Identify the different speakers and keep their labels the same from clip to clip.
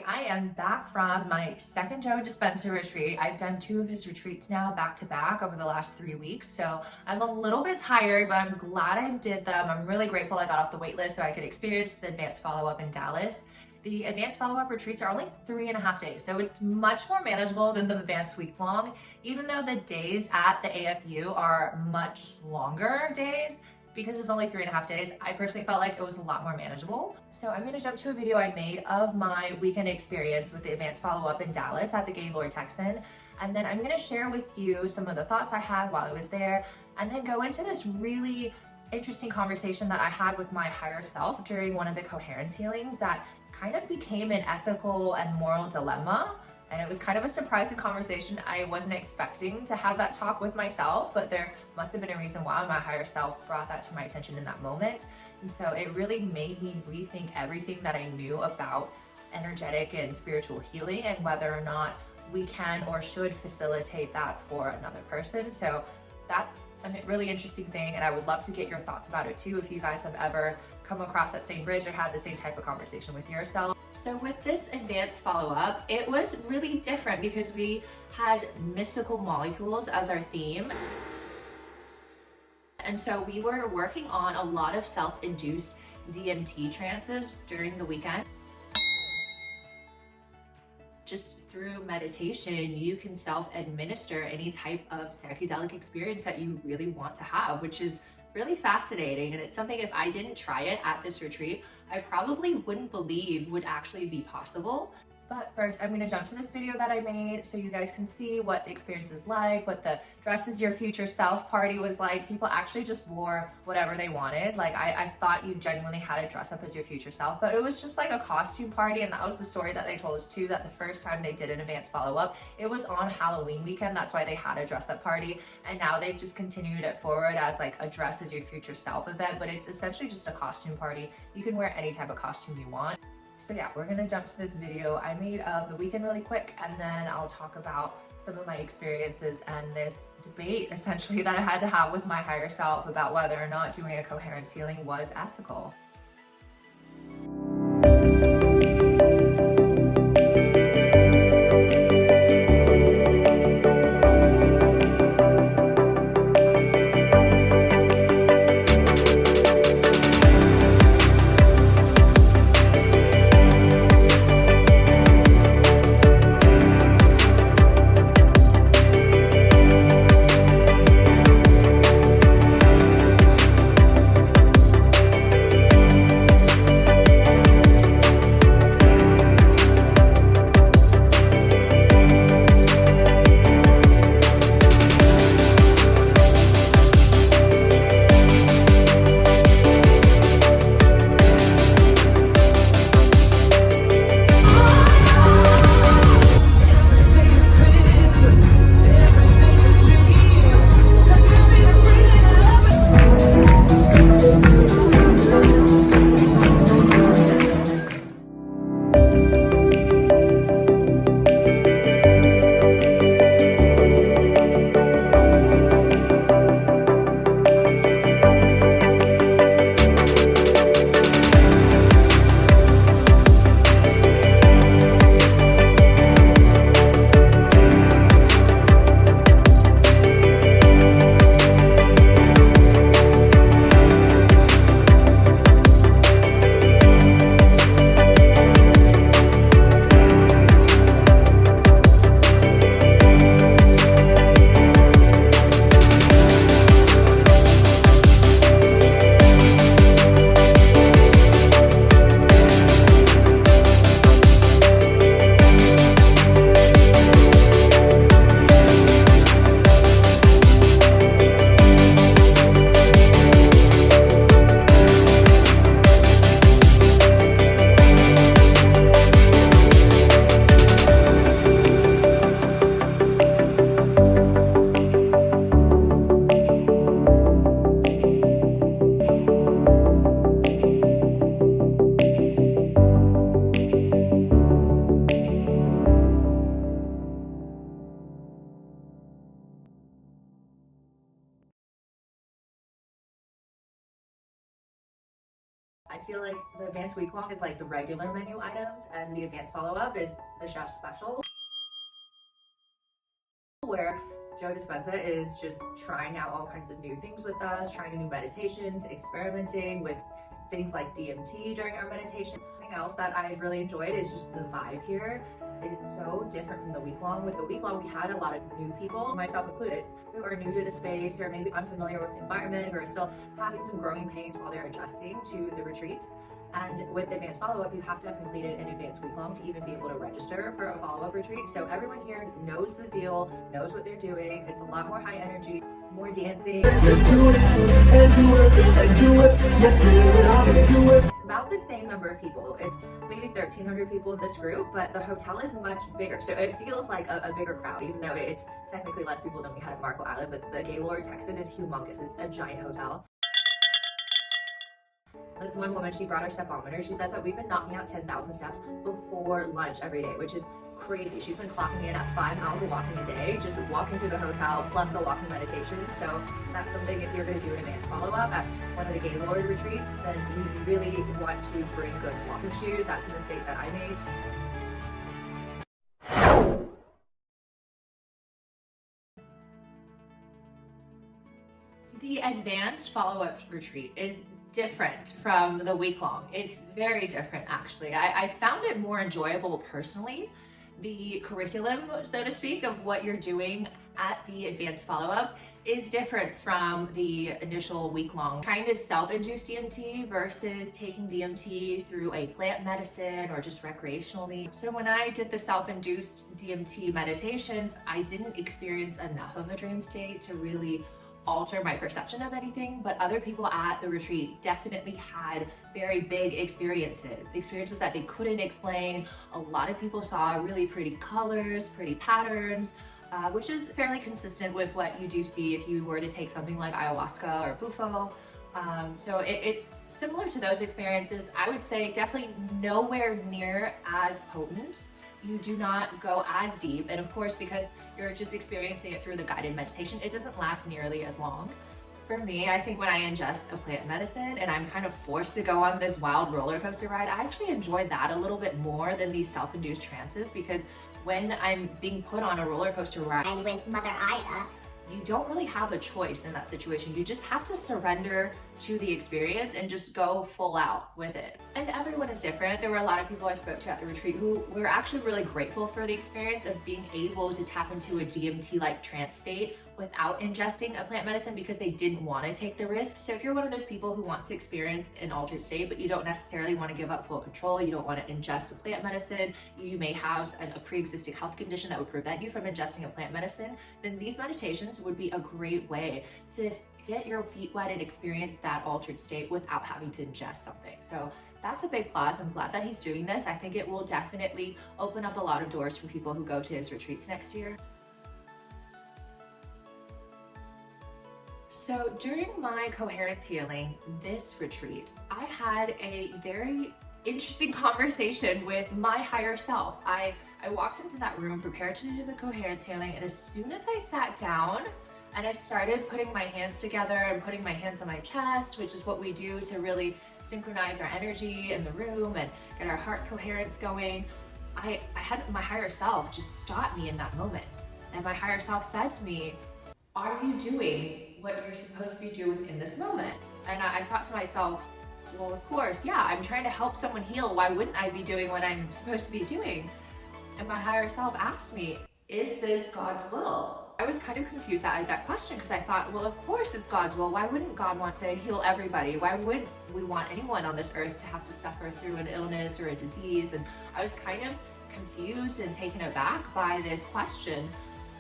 Speaker 1: I am back from my second Joe Dispenza retreat. I've done 2 of his retreats now back to back over the last 3 weeks. So I'm a little bit tired, but I'm glad I did them. I'm really grateful I got off the wait list so I could experience the advanced follow-up in Dallas. The advanced follow-up retreats are only 3.5 days, so it's much more manageable than the advanced week-long, even though the days at the AFU are much longer days. Because it's only 3.5 days, I personally felt like it was a lot more manageable. So I'm gonna jump to a video I made of my weekend experience with the advanced follow-up in Dallas at the Gaylord Texan. And then I'm gonna share with you some of the thoughts I had while I was there, and then go into this really interesting conversation that I had with my higher self during one of the coherence healings that kind of became an ethical and moral dilemma. And it was kind of a surprising conversation. I wasn't expecting to have that talk with myself, but there must have been a reason why my higher self brought that to my attention in that moment. And so it really made me rethink everything that I knew about energetic and spiritual healing and whether or not we can or should facilitate that for another person. So that's a really interesting thing, and I would love to get your thoughts about it too if you guys have ever come across that same bridge or had the same type of conversation with yourself. So with this advanced follow-up, it was really different because we had mystical molecules as our theme. And so we were working on a lot of self-induced DMT trances during the weekend. Just through meditation, you can self-administer any type of psychedelic experience that you really want to have, which is really fascinating. And it's something, if I didn't try it at this retreat, I probably wouldn't believe would actually be possible. But first, I'm gonna jump to this video that I made so you guys can see what the experience is like, what the Dress as Your Future Self party was like. People actually just wore whatever they wanted. Like, I thought you genuinely had to dress up as your future self, but it was just like a costume party. And that was the story that they told us too, that the first time they did an advanced follow-up, it was on Halloween weekend. That's why they had a dress up party. And now they've just continued it forward as like a Dress as Your Future Self event, but it's essentially just a costume party. You can wear any type of costume you want. So yeah, we're gonna jump to this video I made of the weekend really quick, and then I'll talk about some of my experiences and this debate essentially that I had to have with my higher self about whether or not doing a coherence healing was ethical. feel like the advanced week-long is like the regular menu items, and the advanced follow-up is the chef's special, where Joe Dispenza is just trying out all kinds of new things with us, trying new meditations, experimenting with things like DMT during our meditation. Something else that I really enjoyed is just the vibe here is so different from the week-long. With the week-long, we had a lot of new people, myself included, who are new to the space, who are maybe unfamiliar with the environment, who are still having some growing pains while they're adjusting to the retreat. And with the advanced follow-up, you have to have completed an advanced week-long to even be able to register for a follow-up retreat. So everyone here knows the deal, knows what they're doing. It's a lot more high energy, more dancing. It's about the same number of people. It's maybe 1,300 people in this group, but the hotel is much bigger. So it feels like a bigger crowd, even though it's technically less people than we had at Marco Island, but the Gaylord Texan is humongous. It's a giant hotel. This one woman, she brought her stepometer. She says that we've been knocking out 10,000 steps before lunch every day, which is crazy. She's been clocking in at 5 miles of walking a day, just walking through the hotel, plus the walking meditation. So that's something, if you're going to do an advanced follow-up at one of the Gaylord retreats, then you really want to bring good walking shoes. That's a mistake that I made. The advanced follow-up retreat is different from the week-long. It's very different, actually. I found it more enjoyable personally. The curriculum, so to speak, of what you're doing at the advanced follow-up is different from the initial week-long. Trying to self-induce DMT versus taking DMT through a plant medicine or just recreationally. So when I did the self-induced DMT meditations, I didn't experience enough of a dream state to really alter my perception of anything, but other people at the retreat definitely had very big experiences that they couldn't explain. A lot of people saw really pretty colors, pretty patterns, which is fairly consistent with what you do see if you were to take something like ayahuasca or bufo. So it's similar to those experiences. I would say definitely nowhere near as potent. You do not go as deep, and of course, because you're just experiencing it through the guided meditation, it doesn't last nearly as long. For me, I think when I ingest a plant medicine and I'm kind of forced to go on this wild roller coaster ride, I actually enjoy that a little bit more than these self-induced trances, because when I'm being put on a roller coaster ride
Speaker 2: and with Mother Aya,
Speaker 1: you don't really have a choice in that situation. You just have to surrender to the experience and just go full out with it. And everyone is different. There were a lot of people I spoke to at the retreat who were actually really grateful for the experience of being able to tap into a DMT-like trance state without ingesting a plant medicine, because they didn't want to take the risk. So if you're one of those people who wants to experience an altered state, but you don't necessarily want to give up full control, you don't want to ingest a plant medicine, you may have a pre-existing health condition that would prevent you from ingesting a plant medicine, then these meditations would be a great way to get your feet wet and experience that altered state without having to ingest something. So that's a big plus. I'm glad that he's doing this. I think it will definitely open up a lot of doors for people who go to his retreats next year. So during my coherence healing, this retreat, I had a very interesting conversation with my higher self. I walked into that room prepared to do the coherence healing, and as soon as I sat down and I started putting my hands together and putting my hands on my chest, which is what we do to really synchronize our energy in the room and get our heart coherence going, I had my higher self just stop me in that moment. And my higher self said to me, "Are you doing what you're supposed to be doing in this moment?" And I thought to myself, well, of course, yeah, I'm trying to help someone heal. Why wouldn't I be doing what I'm supposed to be doing? And my higher self asked me, "Is this God's will?" I was kind of confused at that question, because I thought, well, of course it's God's will. Why wouldn't God want to heal everybody? Why would we want anyone on this earth to have to suffer through an illness or a disease? And I was kind of confused and taken aback by this question.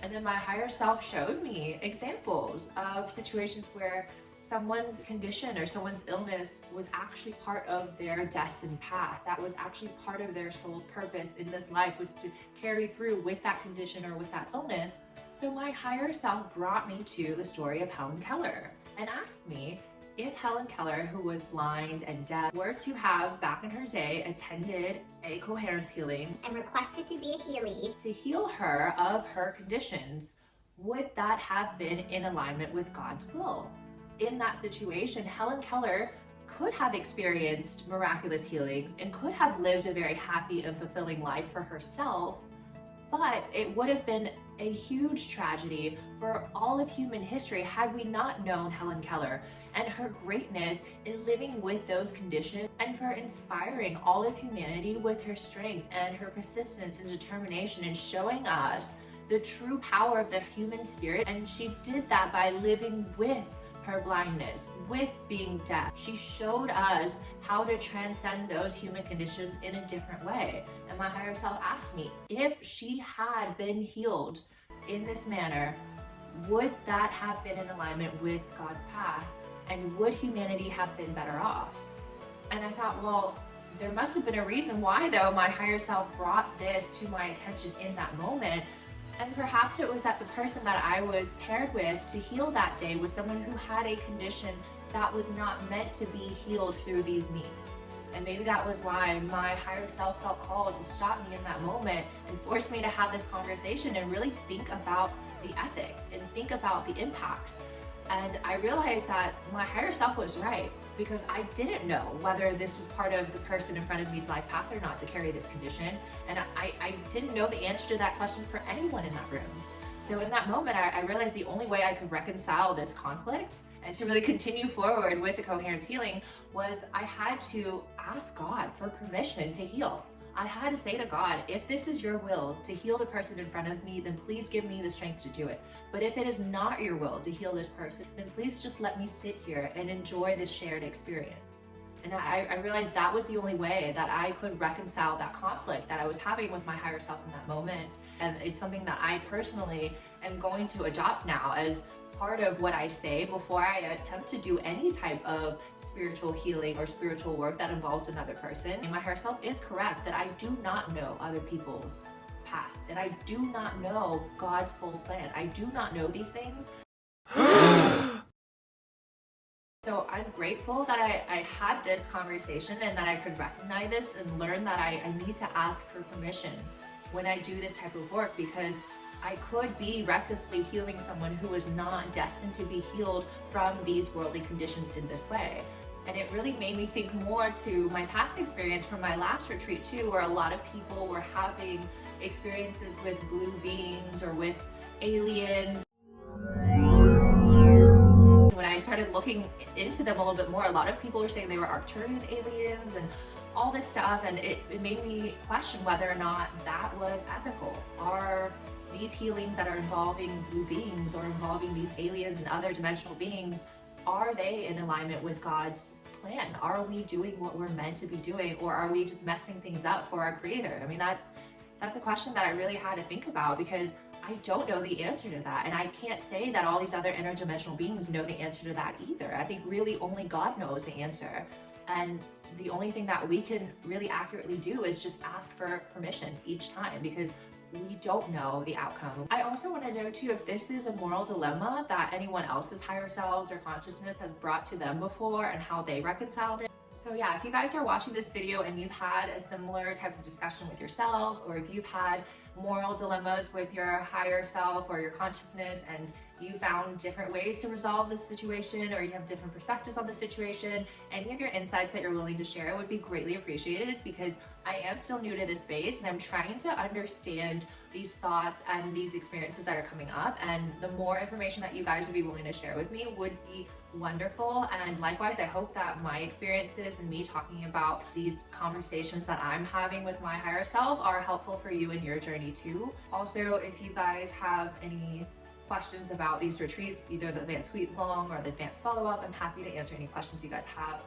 Speaker 1: And then my higher self showed me examples of situations where someone's condition or someone's illness was actually part of their destined path. That was actually part of their soul's purpose in this life, was to carry through with that condition or with that illness. So my higher self brought me to the story of Helen Keller and asked me if Helen Keller, who was blind and deaf, were to have, back in her day, attended a coherence healing
Speaker 2: and requested to be a healie
Speaker 1: to heal her of her conditions, would that have been in alignment with God's will? In that situation, Helen Keller could have experienced miraculous healings and could have lived a very happy and fulfilling life for herself, but it would have been a huge tragedy for all of human history had we not known Helen Keller and her greatness in living with those conditions, and for inspiring all of humanity with her strength and her persistence and determination and showing us the true power of the human spirit. And she did that by living with her blindness, with being deaf. She showed us how to transcend those human conditions in a different way. And my higher self asked me, if she had been healed in this manner, would that have been in alignment with God's path? And would humanity have been better off? And I thought, well, there must have been a reason why, though, my higher self brought this to my attention in that moment. And perhaps it was that the person that I was paired with to heal that day was someone who had a condition that was not meant to be healed through these means. And maybe that was why my higher self felt called to stop me in that moment and force me to have this conversation and really think about the ethics and think about the impacts. And I realized that my higher self was right, because I didn't know whether this was part of the person in front of me's life path or not to carry this condition. And I didn't know the answer to that question for anyone in that room. So in that moment, I realized the only way I could reconcile this conflict and to really continue forward with the coherence healing was I had to ask God for permission to heal. I had to say to God, if this is your will to heal the person in front of me, then please give me the strength to do it. But if it is not your will to heal this person, then please just let me sit here and enjoy this shared experience. And I realized that was the only way that I could reconcile that conflict that I was having with my higher self in that moment. And it's something that I personally am going to adopt now as part of what I say before I attempt to do any type of spiritual healing or spiritual work that involves another person. And my higher self is correct that I do not know other people's path, and I do not know God's full plan. I do not know these things. So I'm grateful that I had this conversation and that I could recognize this and learn that I need to ask for permission when I do this type of work, because I could be recklessly healing someone who is not destined to be healed from these worldly conditions in this way. And it really made me think more to my past experience from my last retreat too, where a lot of people were having experiences with blue beings or with aliens. When I started looking into them a little bit more, a lot of people were saying they were Arcturian aliens and all this stuff, and it made me question whether or not that was ethical. Are these healings that are involving blue beings or involving these aliens and other dimensional beings, are they in alignment with God's plan? Are we doing what we're meant to be doing, or are we just messing things up for our creator? I mean, that's a question that I really had to think about, because I don't know the answer to that. And I can't say that all these other interdimensional beings know the answer to that either. I think really only God knows the answer. And the only thing that we can really accurately do is just ask for permission each time, because we don't know the outcome. I also want to know too if this is a moral dilemma that anyone else's higher selves or consciousness has brought to them before and how they reconciled it. So yeah, if you guys are watching this video and you've had a similar type of discussion with yourself, or if you've had moral dilemmas with your higher self or your consciousness and you found different ways to resolve this situation, or you have different perspectives on the situation, any of your insights that you're willing to share would be greatly appreciated, because I am still new to this space and I'm trying to understand these thoughts and these experiences that are coming up, and the more information that you guys would be willing to share with me would be wonderful. And likewise, I hope that my experiences and me talking about these conversations that I'm having with my higher self are helpful for you in your journey too. Also, if you guys have any questions about these retreats, either the advanced Weeklong or the advanced follow-up, I'm happy to answer any questions you guys have.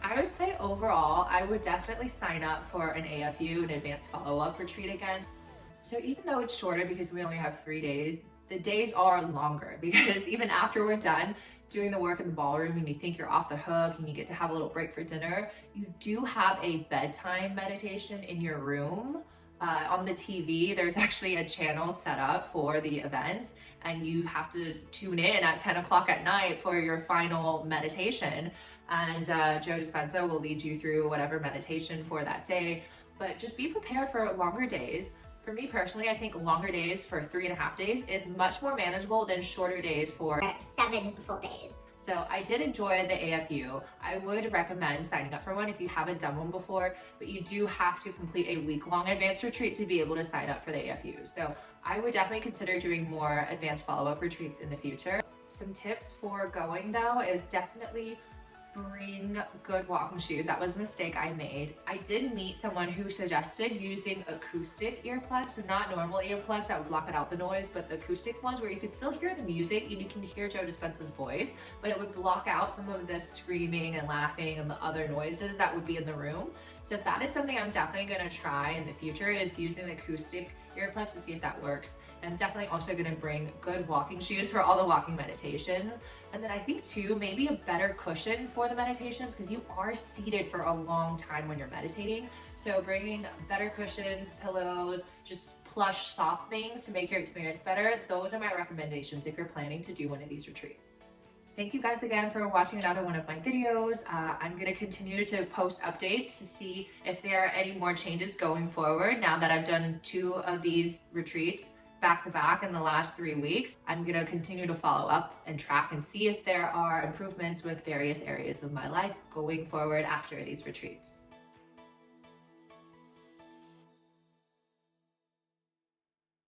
Speaker 1: I would say overall, I would definitely sign up for an AFU, an advanced follow-up retreat again. So even though it's shorter because we only have 3 days, the days are longer, because even after we're done doing the work in the ballroom and you think you're off the hook and you get to have a little break for dinner, you do have a bedtime meditation in your room. On the TV, there's actually a channel set up for the event, and you have to tune in at 10 o'clock at night for your final meditation. And Joe Dispenza will lead you through whatever meditation for that day. But just be prepared for longer days. For me personally, I think longer days for 3.5 days is much more manageable than shorter days for
Speaker 2: 7 full days.
Speaker 1: So I did enjoy the AFU. I would recommend signing up for one if you haven't done one before, but you do have to complete a week-long advanced retreat to be able to sign up for the AFU. So I would definitely consider doing more advanced follow-up retreats in the future. Some tips for going though is definitely bring good walking shoes. That was a mistake I made. I did meet someone who suggested using acoustic earplugs, so not normal earplugs that would block out the noise, but the acoustic ones where you could still hear the music and you can hear Joe Dispenza's voice, but it would block out some of the screaming and laughing and the other noises that would be in the room. So that is something I'm definitely going to try in the future, is using the acoustic earplugs to see if that works. I'm definitely also going to bring good walking shoes for all the walking meditations. And then I think too, maybe a better cushion for the meditations, because you are seated for a long time when you're meditating. So bringing better cushions, pillows, just plush, soft things to make your experience better. Those are my recommendations if you're planning to do one of these retreats. Thank you guys again for watching another one of my videos. I'm going to continue to post updates to see if there are any more changes going forward now that I've done 2 of these retreats back to back in the last 3 weeks. I'm going to continue to follow up and track and see if there are improvements with various areas of my life going forward after these retreats.